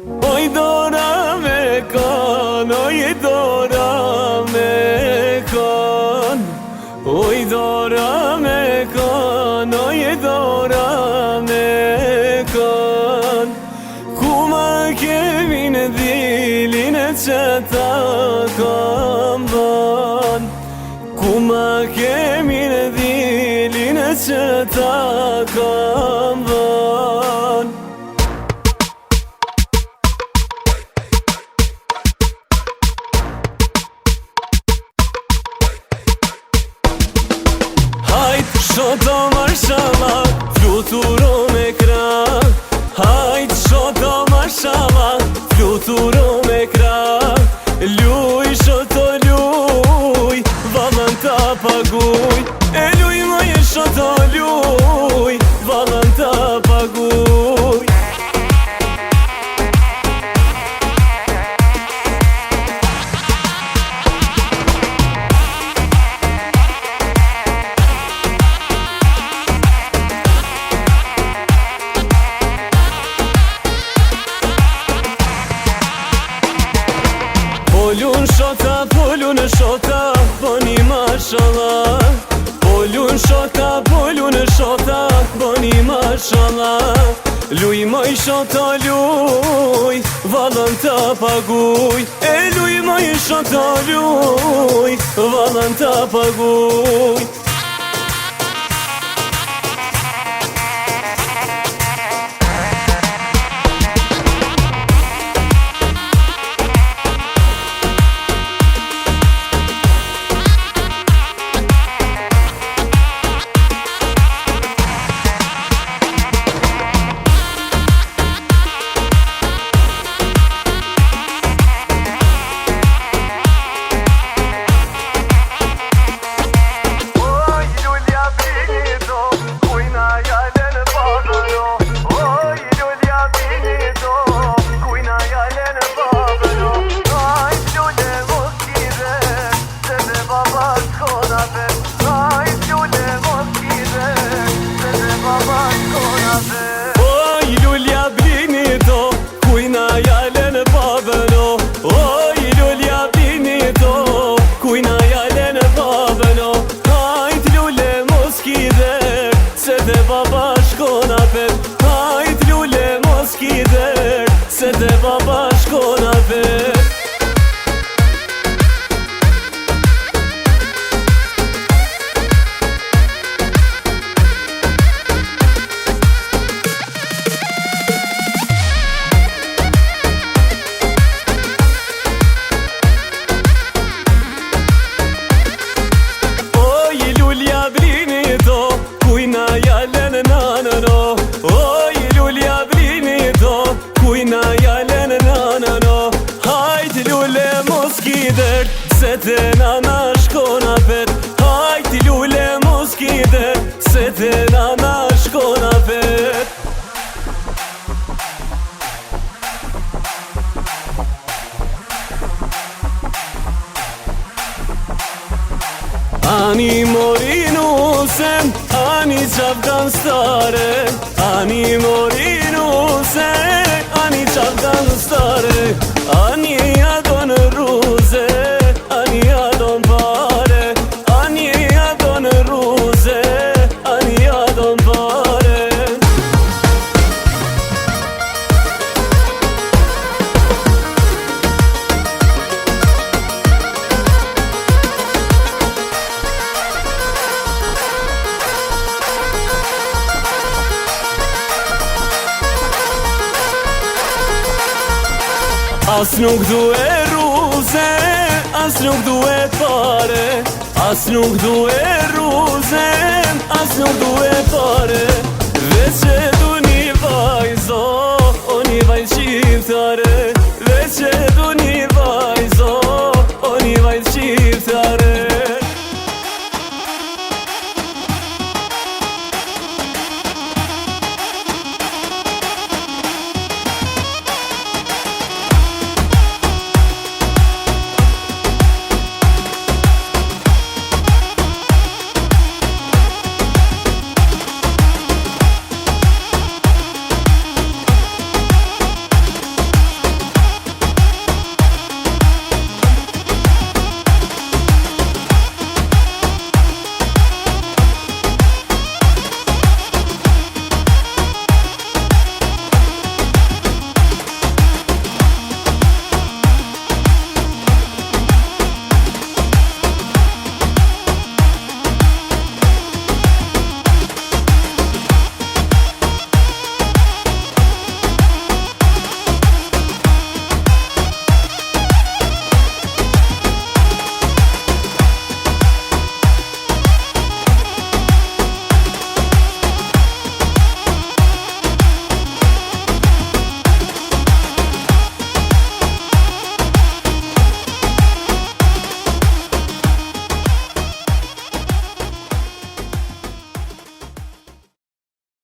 Oj dora me kon, oj dora me kon, oj dora me kon, oj dora me kon. Ku ma kemi në dilin e që ta kom bon, ku ma kemi në dilin e që ta kom bon. Shoto marshallah, fluturo me kra. Hajt shoto marshallah, fluturo me kra. Luj shoto luj, vallën ta paguj. E luj më e shoto luj, vallën ta paguj. Polun shota, boni mashallah. Polun shota, boni mashallah. Luj moj shota luj, vallën ta paguj. E luj moj shota luj, vallën ta paguj. Hajt lule mos kider, se te baba shkona vet. Oj lulja brini to, kujna jalen nanëno. Oj lulja brini to, kujna jalen nanëno. Hajt lule mos kider, se te nana shkona vet. Hajt lule mos kider, se te nana shkona vet. Ani mori nusen, ani çavdan stare. Ani mori nusen, ani çavdan stare. Ani adon ruze, ani adon pare. Ani adon ruze, ani adon pare. As nuk due ruze, as nuk due pare. As nuk due ruze, as nuk due pare. Veç